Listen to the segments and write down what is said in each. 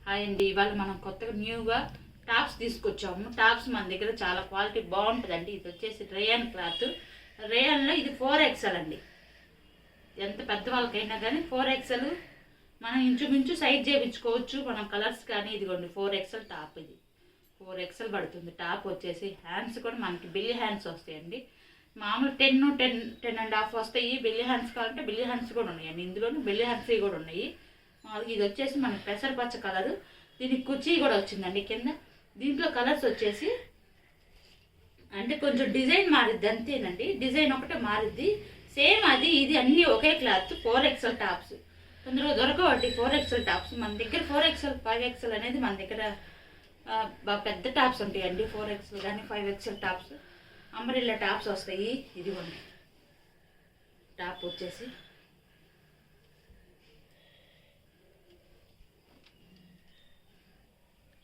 Hi అండి, ఇవాళ మనం కొత్తగా న్యూగా టాప్స్ తీసుకొచ్చాము. టాప్స్ మన దగ్గర చాలా క్వాలిటీ బాగుంటుందండి. ఇది వచ్చేసి రేయాన్ క్లాత్. రేయాన్లో ఇది 4XL అండి. ఎంత పెద్దవాళ్ళకైనా కానీ 4XL మనం ఇంచుమించు సైజ్ చేయించుకోవచ్చు. మనం కలర్స్ కానీ ఇదిగోండి 4XL టాప్. ఇది 4XL పడుతుంది. టాప్ వచ్చేసి హ్యాండ్స్ కూడా మనకి బిల్లి హ్యాండ్స్ వస్తాయండి. మామూలు 10.5 వస్తాయి. బిల్లి హ్యాండ్స్ కావాలంటే బిల్లి హ్యాండ్స్ కూడా ఉన్నాయండి. ఇందులోనూ బిల్లి హ్యాండ్స్ కూడా ఉన్నాయి. ఇది వచ్చేసి మనకి పెసరపచ్చ కలరు. దీనికి కుర్చీ కూడా వచ్చిందండి కింద. దీంట్లో కలర్స్ వచ్చేసి అంటే కొంచెం డిజైన్ మారిద్ది అంతేనండి. డిజైన్ ఒకటే మారిద్ది. సేమ్ అది ఇది అన్నీ ఒకే క్లాత్. 4XL టాప్స్ అందులో దొరకవండి. 4XL టాప్స్ మన దగ్గర 4XL 5XL అనేది మన దగ్గర బాగా పెద్ద టాప్స్ ఉంటాయండి. 4XL కానీ 5XL టాప్స్, అంబ్రెల్లా టాప్స్ వస్తాయి. ఇదిగోండి టాప్ వచ్చేసి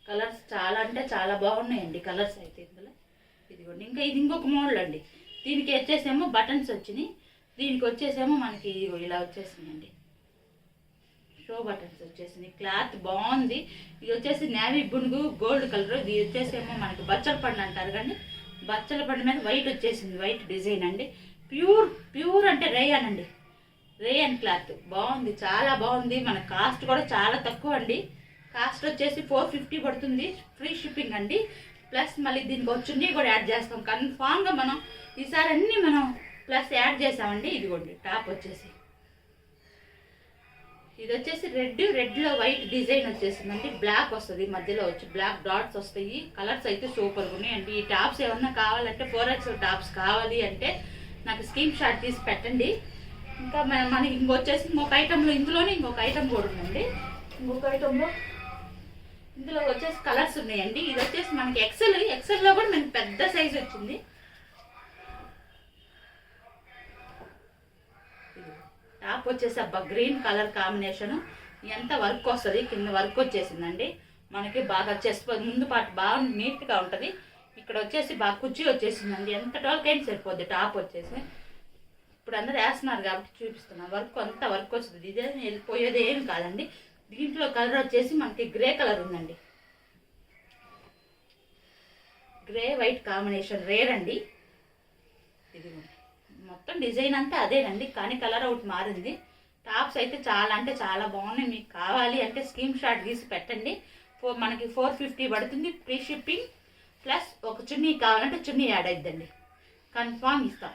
కలర్స్ చాలా అంటే చాలా బాగున్నాయండి. కలర్స్ అయితే ఇందులో ఇదిగోండి. ఇంకా ఇది ఇంకొక మోడల్ అండి. దీనికి వచ్చేసేమో బటన్స్ వచ్చినాయి. దీనికి వచ్చేసేమో మనకి ఇలా వచ్చేసిందండి. షో బటన్స్ వచ్చేసింది. క్లాత్ బాగుంది. ఇది వచ్చేసి నేవీ బునుగు గోల్డ్ కలర్. ఇది వచ్చేసేమో మనకి బచ్చల పండు అంటారు కానీ బచ్చల పండు మీద వైట్ వచ్చేసింది. వైట్ డిజైన్ అండి. ప్యూర్ అంటే రేయాన్ అండి. రేయాన్ క్లాత్ బాగుంది, చాలా బాగుంది. మన కాస్ట్ కూడా చాలా తక్కువ అండి. కాస్ట్ వచ్చేసి 450 పడుతుంది. ఫ్రీ షిప్పింగ్ అండి. ప్లస్ మళ్ళీ దీనికి వచ్చి కూడా యాడ్ చేస్తాం. కన్ఫామ్గా మనం ఈసారి అన్నీ మనం ప్లస్ యాడ్ చేసామండి. ఇదిగోండి టాప్ వచ్చేసి ఇది వచ్చేసి రెడ్లో వైట్ డిజైన్ వచ్చేసిందండి. బ్లాక్ వస్తుంది మధ్యలో వచ్చి బ్లాక్ డాట్స్ వస్తాయి. కలర్స్ అయితే సూపర్గా ఉన్నాయండి. ఈ టాప్స్ ఏమన్నా కావాలంటే 4XL టాప్స్ కావాలి అంటే నాకు స్క్రీన్ షాట్ తీసి పెట్టండి. ఇంకా మనకి ఇంకొచ్చేసి ఇంకొక ఐటెంలో ఇందులోనే ఇంకొక ఐటెం కూడా ఉందండి. ఇంకొక ఐటెంలో ఇందులో వచ్చేసి కలర్స్ ఉన్నాయండి. ఇది వచ్చేసి మనకి ఎక్సెల్లో కూడా మనకి పెద్ద సైజ్ వచ్చింది. టాప్ వచ్చేసి అబ్బా గ్రీన్ కలర్ కాంబినేషన్. ఎంత వర్క్ వస్తుంది. కింద వర్క్ వచ్చేసిందండి. మనకి బాగా చెస్ట్ ముందు పాటు బాగా నీట్గా ఉంటుంది. ఇక్కడ వచ్చేసి బాగా కుర్చీ వచ్చేసిందండి. ఎంత టోల్కైనా సరిపోద్ది. టాప్ వచ్చేసి ఇప్పుడు అందరు వేస్తున్నారు కాబట్టి చూపిస్తున్నారు. వర్క్ అంతా వర్క్ వస్తుంది. డిజైన్ వెళ్ళిపోయేది ఏమి కాదండి. దీంట్లో కలర్ వచ్చేసి మనకి గ్రే కలర్ ఉందండి. గ్రే వైట్ కాంబినేషన్ రేర్ అండి. ఇది మొత్తం డిజైన్ అంతా అదేనండి, కానీ కలర్ ఒకటి మారింది. టాప్స్ అయితే చాలా అంటే చాలా బాగున్నాయి. మీకు కావాలి అంటే స్క్రీన్ షాట్ తీసి పెట్టండి. మనకి 450 పడుతుంది. ఫ్రీ షిప్పింగ్ ప్లస్ ఒక చున్నీ కావాలంటే చున్నీ యాడ్ అయిద్దండి. కన్ఫామ్ ఇస్తాం.